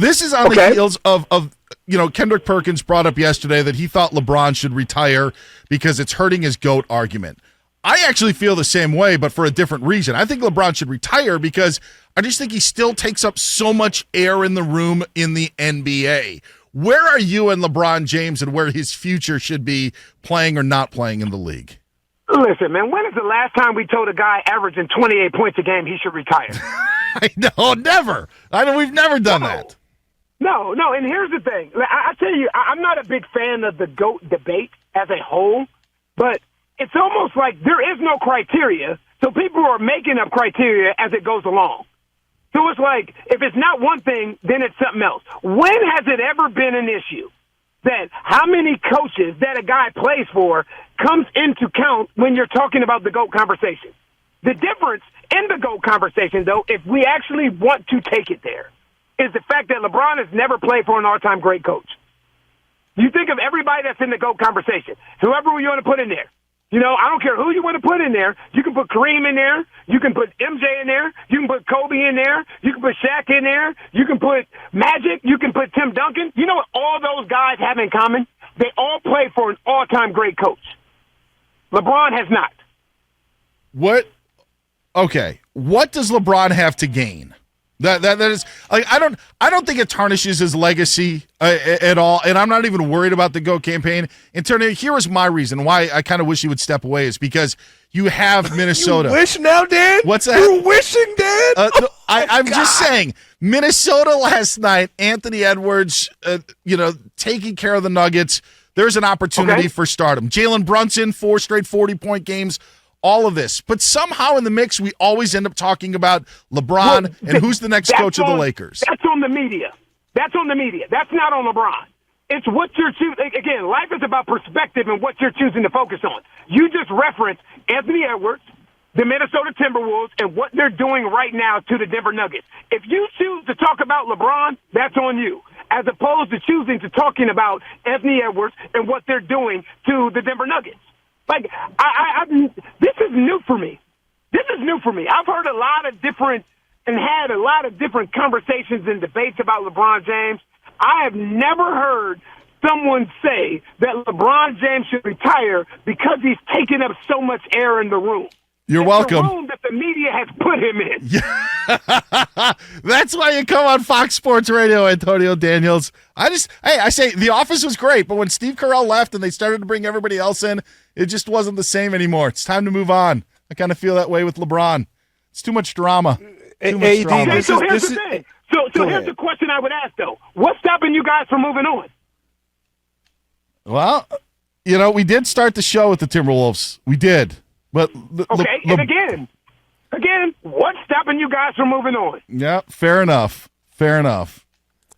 This is on the heels of Kendrick Perkins brought up yesterday that he thought LeBron should retire because it's hurting his GOAT argument. I actually feel the same way, but for a different reason. I think LeBron should retire because I just think he still takes up so much air in the room in the NBA. Where are you and LeBron James and where his future should be playing or not playing in the league? Listen, man, when is the last time we told a guy averaging 28 points a game he should retire? I know, never. We've never done that. No, and here's the thing. I tell you, I'm not a big fan of the GOAT debate as a whole, but it's almost like there is no criteria, so people are making up criteria as it goes along. So it's like, if it's not one thing, then it's something else. When has it ever been an issue that how many coaches that a guy plays for comes into count when you're talking about the GOAT conversation? The difference in the GOAT conversation, though, if we actually want to take it there, is the fact that LeBron has never played for an all-time great coach. You think of everybody that's in the GOAT conversation, whoever you want to put in there. I don't care who you want to put in there. You can put Kareem in there. You can put MJ in there. You can put Kobe in there. You can put Shaq in there. You can put Magic. You can put Tim Duncan. You know what all those guys have in common? They all play for an all-time great coach. LeBron has not. What? Okay. What does LeBron have to gain? That is like I don't think it tarnishes his legacy at all, and I'm not even worried about the GOAT campaign. In turn, here is my reason why I kind of wish he would step away is because you have Minnesota. You wish now, Dan? What's that? You're wishing, Dan? No, I'm just saying, Minnesota last night, Anthony Edwards, taking care of the Nuggets. There's an opportunity for stardom. Jalen Brunson, 4 straight 40-point games. All of this. But somehow in the mix, we always end up talking about LeBron and who's the next coach of the Lakers. That's on the media. That's not on LeBron. It's what you're choosing. Again, life is about perspective and what you're choosing to focus on. You just referenced Anthony Edwards, the Minnesota Timberwolves, and what they're doing right now to the Denver Nuggets. If you choose to talk about LeBron, that's on you, as opposed to choosing to talking about Anthony Edwards and what they're doing to the Denver Nuggets. Like, this is new for me. I've heard a lot of different and had a lot of different conversations and debates about LeBron James. I have never heard someone say that LeBron James should retire because he's taking up so much air in the room. You're welcome. The room that the media has put him in. That's why you come on Fox Sports Radio, Antonio Daniels. I say The Office was great, but when Steve Carell left and they started to bring everybody else in, it just wasn't the same anymore. It's time to move on. I kind of feel that way with LeBron. It's too much drama. So here's the thing. So here's the question I would ask, though. What's stopping you guys from moving on? Well, we did start the show with the Timberwolves. We did. But and again, what's stopping you guys from moving on? Yeah, fair enough.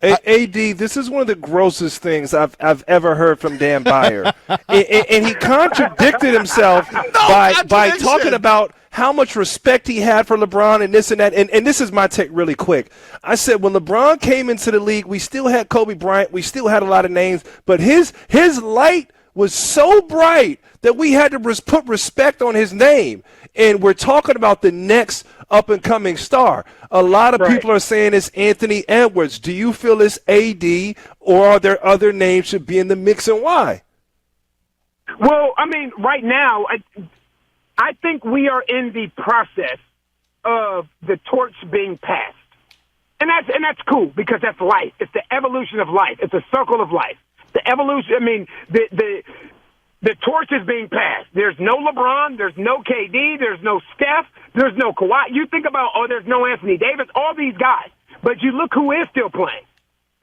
AD, this is one of the grossest things I've ever heard from Dan Beyer, and he contradicted himself by talking about how much respect he had for LeBron and this and that. And this is my take really quick. I said when LeBron came into the league, we still had Kobe Bryant, we still had a lot of names, but his light was so bright that we had to put respect on his name. And we're talking about the next up-and-coming star. A lot of people are saying it's Anthony Edwards. Do you feel it's AD, or are there other names should be in the mix, and why? Well, I mean, right now, I think we are in the process of the torch being passed. And that's cool, because that's life. It's the evolution of life. It's a circle of life. The evolution, I mean, the torch is being passed. There's no LeBron. There's no KD. There's no Steph. There's no Kawhi. You think about, there's no Anthony Davis, all these guys. But you look who is still playing,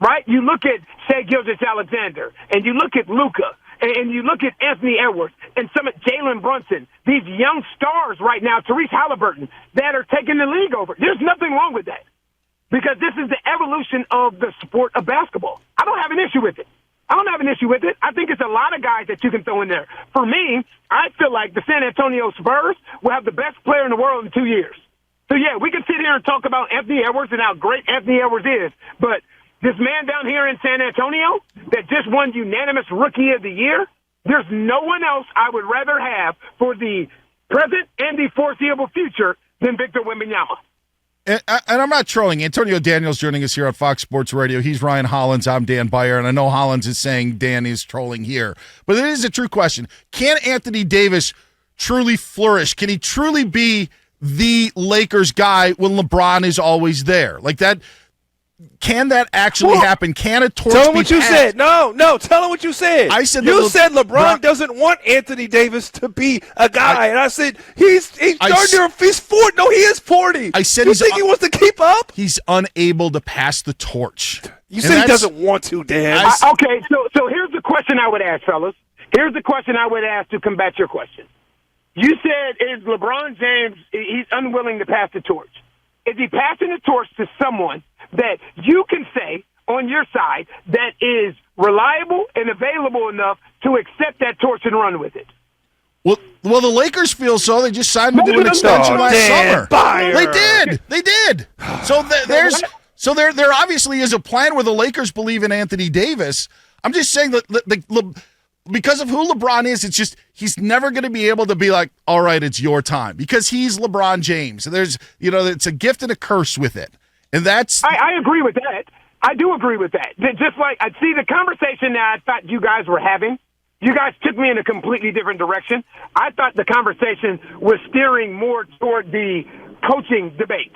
right? You look at Shai Gilgeous-Alexander, and you look at Luka, and you look at Anthony Edwards, and some of Jalen Brunson, these young stars right now, Tyrese Halliburton, that are taking the league over. There's nothing wrong with that, because this is the evolution of the sport of basketball. I don't have an issue with it. I think it's a lot of guys that you can throw in there. For me, I feel like the San Antonio Spurs will have the best player in the world in 2 years. So, yeah, we can sit here and talk about Anthony Edwards and how great Anthony Edwards is, but this man down here in San Antonio that just won unanimous Rookie of the Year, there's no one else I would rather have for the present and the foreseeable future than Victor Wembanyama. And I'm not trolling. Antonio Daniels joining us here on Fox Sports Radio. He's Ryan Hollins. I'm Dan Beyer. And I know Hollins is saying Dan is trolling here. But it is a true question. Can Anthony Davis truly flourish? Can he truly be the Lakers guy when LeBron is always there? Like that. Can that actually happen? Can a torch Tell him be what you passed? said. No, tell him what you said. I said you said LeBron doesn't want Anthony Davis to be a guy, and I said he's 40. No, he is 40. I said you think he wants to keep up? He's unable to pass the torch. You said he doesn't want to, Dan. Okay, so here's the question I would ask, fellas. Here's the question I would ask to combat your question. You said, is LeBron James, he's unwilling to pass the torch. Is he passing the torch to someone that you can say on your side that is reliable and available enough to accept that torch and run with it? Well, the Lakers feel so. They just signed him to an extension last summer. Beyer. They did. So there obviously is a plan where the Lakers believe in Anthony Davis. I'm just saying that because of who LeBron is, it's just he's never going to be able to be like, all right, it's your time, because he's LeBron James. There's, it's a gift and a curse with it, and that's. I agree with that. I do agree with that. Just like I see the conversation that I thought you guys were having. You guys took me in a completely different direction. I thought the conversation was steering more toward the coaching debate.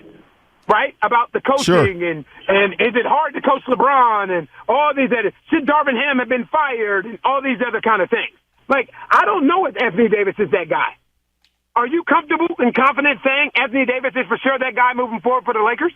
Right? About the coaching sure. and is it hard to coach LeBron and all these other, should Darvin Ham have been fired and all these other kind of things. Like, I don't know if Anthony Davis is that guy. Are you comfortable and confident saying Anthony Davis is for sure that guy moving forward for the Lakers?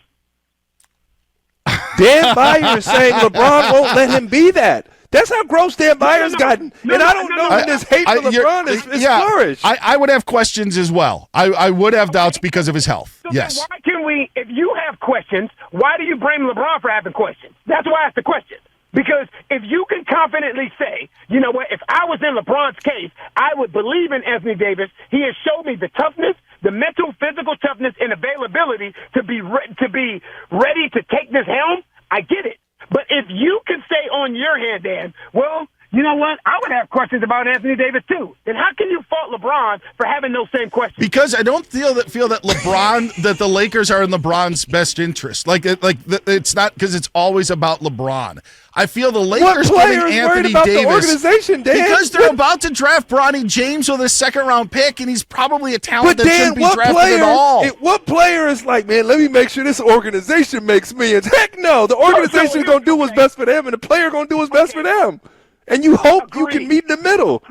Dan Beyer is saying LeBron won't let him be that. That's how gross Dan Beyer's gotten. And I don't know when this hate for LeBron is flourished. I would have questions as well. I would have doubts because of his health. So yes. Why can we, if you have questions, why do you blame LeBron for having questions? That's why I asked the question. Because if you can confidently say, you know what, if I was in LeBron's case, I would believe in Anthony Davis. He has showed me the toughness, the mental, physical toughness, and availability to be ready to take this helm. I get it. But if you can say on your hand, Dan, well, you know what? I would have questions about Anthony Davis too. And how can you fault LeBron for having those same questions? Because I don't feel that LeBron that the Lakers are in LeBron's best interest. It's not because it's always about LeBron. I feel the Lakers giving Anthony about Davis the organization, Dan? because they're about to draft Bronny James with a second-round pick, and he's probably a talent that shouldn't be drafted at all. What player is like, man, let me make sure this organization makes millions? Heck no. The organization is going to do what's best for them, and the player going to do what's best for them. And you hope you can meet in the middle.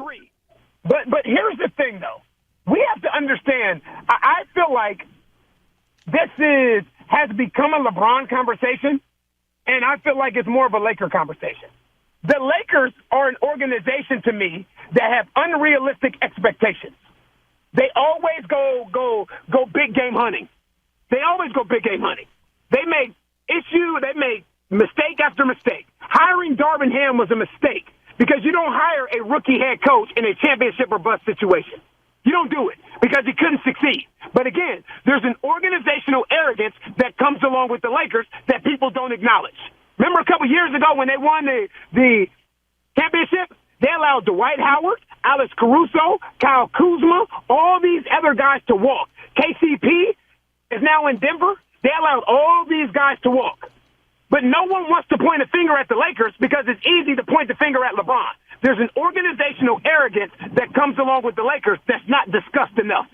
But here's the thing, though. We have to understand, I feel like this has become a LeBron conversation, and I feel like it's more of a Laker conversation. The Lakers are an organization to me that have unrealistic expectations. They always go big game hunting. They always go big game hunting. They make mistake after mistake. Hiring Darvin Ham was a mistake because you don't hire a rookie head coach in a championship or bust situation. You don't do it because he couldn't succeed. But again, there's an organizational arrogance that comes along with the Lakers that people don't acknowledge. Remember a couple years ago when they won the championship? They allowed Dwight Howard, Alex Caruso, Kyle Kuzma, all these other guys to walk. KCP is now in Denver. They allowed all these guys to walk. But no one wants to point a finger at the Lakers because it's easy to point the finger at LeBron. There's an organizational arrogance that comes along with the Lakers that's not discussed enough.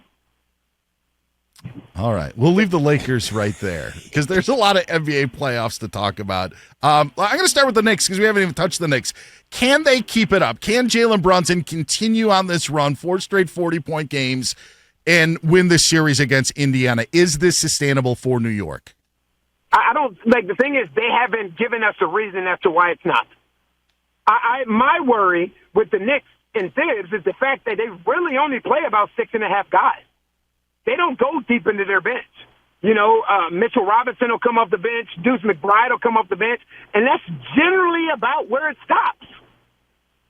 All right. We'll leave the Lakers right there because there's a lot of NBA playoffs to talk about. I'm going to start with the Knicks because we haven't even touched the Knicks. Can they keep it up? Can Jalen Brunson continue on this run, 4 straight 40-point games, and win this series against Indiana? Is this sustainable for New York? I don't like the thing is they haven't given us a reason as to why it's not. My worry with the Knicks and Thibs is the fact that they really only play about 6.5 guys. They don't go deep into their bench. Mitchell Robinson will come off the bench, Deuce McBride will come off the bench, and that's generally about where it stops.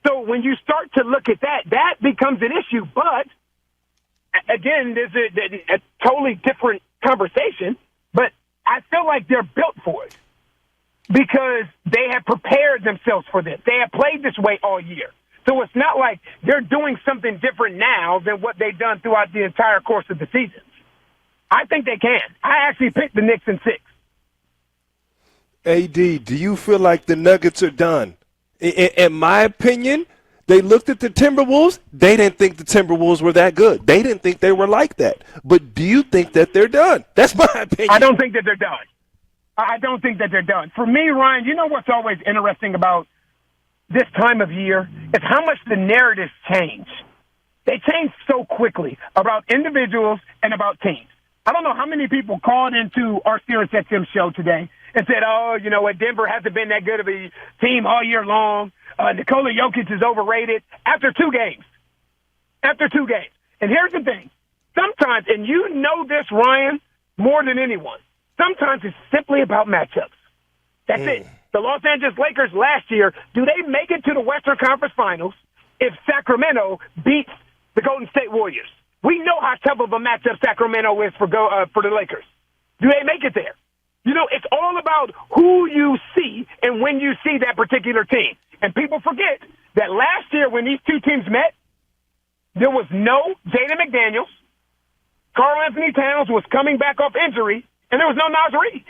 So when you start to look at that becomes an issue. But again, there's a totally different conversation. But I feel like they're built for it because they have prepared themselves for this. They have played this way all year. So it's not like they're doing something different now than what they've done throughout the entire course of the season. I think they can. I actually picked the Knicks in 6. AD, do you feel like the Nuggets are done? In my opinion, they looked at the Timberwolves. They didn't think the Timberwolves were that good. They didn't think they were like that. But do you think that they're done? That's my opinion. I don't think that they're done. I don't think that they're done. For me, Ryan, you know what's always interesting about this time of year is how much the narratives change. They change so quickly about individuals and about teams. I don't know how many people called into our Sirius XM show today and said, oh, you know what, Denver hasn't been that good of a team all year long. Nikola Jokic is overrated after 2 games. After 2 games. And here's the thing. Sometimes, and you know this, Ryan, more than anyone, sometimes it's simply about matchups. That's it. The Los Angeles Lakers last year, do they make it to the Western Conference Finals if Sacramento beats the Golden State Warriors? We know how tough of a matchup Sacramento is for the Lakers. Do they make it there? You know, it's all about who you see and when you see that particular team. And people forget that last year when these two teams met, there was no Jaden McDaniels. Karl Anthony Towns was coming back off injury, and there was no Naz Reid.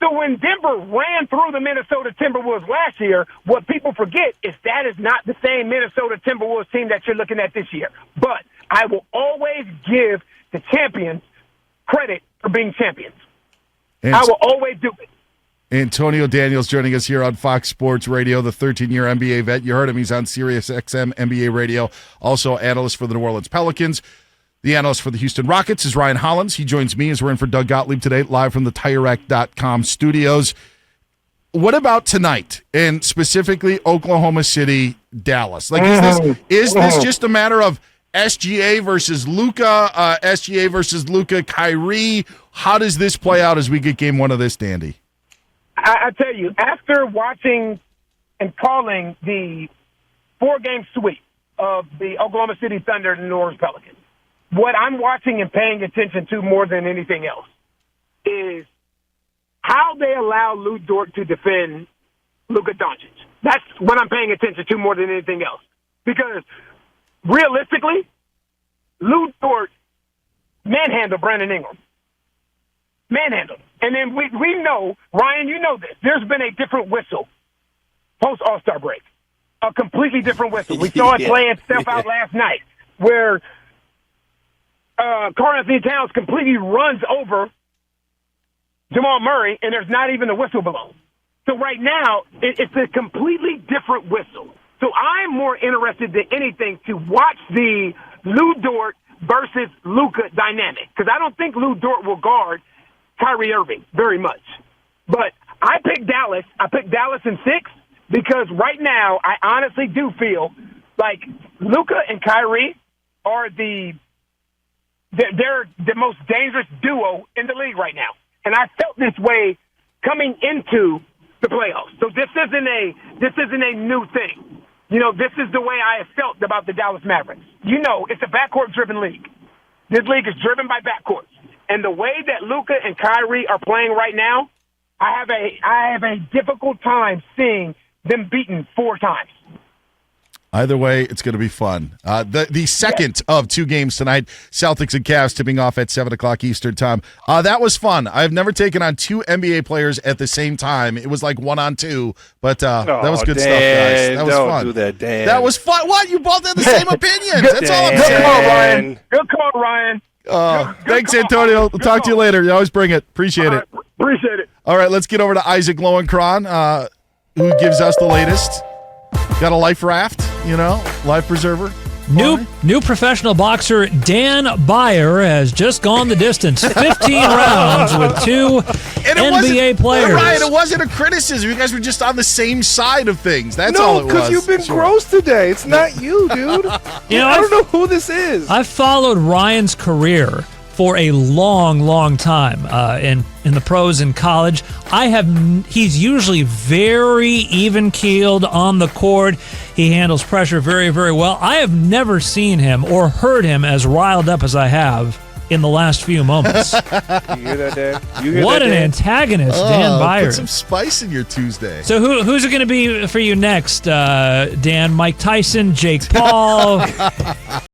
So when Denver ran through the Minnesota Timberwolves last year, what people forget is that is not the same Minnesota Timberwolves team that you're looking at this year. But I will always give the champions credit for being champions. I will always do it. Antonio Daniels joining us here on Fox Sports Radio, the 13-year NBA vet. You heard him. He's on Sirius XM NBA Radio, also analyst for the New Orleans Pelicans. The analyst for the Houston Rockets is Ryan Hollins. He joins me as we're in for Doug Gottlieb today, live from the TireRack.com studios. What about tonight, and specifically Oklahoma City, Dallas? Like, is this just a matter of SGA versus Luka, Kyrie? How does this play out as we get game 1 of this, Dandy? I tell you, after watching and calling the 4-game sweep of the Oklahoma City Thunder and the New Orleans Pelicans, what I'm watching and paying attention to more than anything else is how they allow Lou Dort to defend Luka Doncic. That's what I'm paying attention to more than anything else. Because realistically, Lou Dort manhandled Brandon Ingram. Manhandled. And then we know, Ryan, you know this, there's been a different whistle post-All-Star break. A completely different whistle. We saw it playing stuff out last night where Karl Anthony Towns completely runs over Jamal Murray, and there's not even a whistle below. So right now, it's a completely different whistle. So I'm more interested than anything to watch the Lou Dort versus Luka dynamic, because I don't think Lou Dort will guard Kyrie Irving very much. But I picked Dallas. I picked Dallas in 6 because right now I honestly do feel like Luka and Kyrie are they're the most dangerous duo in the league right now. And I felt this way coming into the playoffs. So this isn't a new thing. You know, this is the way I have felt about the Dallas Mavericks. You know, it's a backcourt-driven league. This league is driven by backcourts. And the way that Luka and Kyrie are playing right now, I have a difficult time seeing them beaten 4 times. Either way, it's going to be fun. The second of 2 games tonight, Celtics and Cavs tipping off at 7 o'clock Eastern time. That was fun. I've never taken on 2 NBA players at the same time. It was like 1-on-2, but that was good stuff, guys. That was fun. Don't do that, Dan. That was fun. What? You both had the same opinions. That's all I'm Good saying. call, Ryan. Good call, Ryan. Thanks, Antonio. We'll talk to you later. You always bring it. Appreciate it. Appreciate it. All right, let's get over to Isaac Lowenkron, who gives us the latest. Got a life raft, life preserver. New professional boxer Dan Beyer has just gone the distance. 15 rounds with 2 NBA players. Ryan, it wasn't a criticism. You guys were just on the same side of things. That's all it was. No, because you've been gross today. It's not you, dude. I don't know who this is. I've followed Ryan's career for a long, long time in the pros in college. He's usually very even-keeled on the court. He handles pressure very, very well. I have never seen him or heard him as riled up as I have in the last few moments. You hear that, Dan? What an antagonist, Dan Beyer. Put some spice in your Tuesday. So who's it going to be for you next, Dan? Mike Tyson, Jake Paul?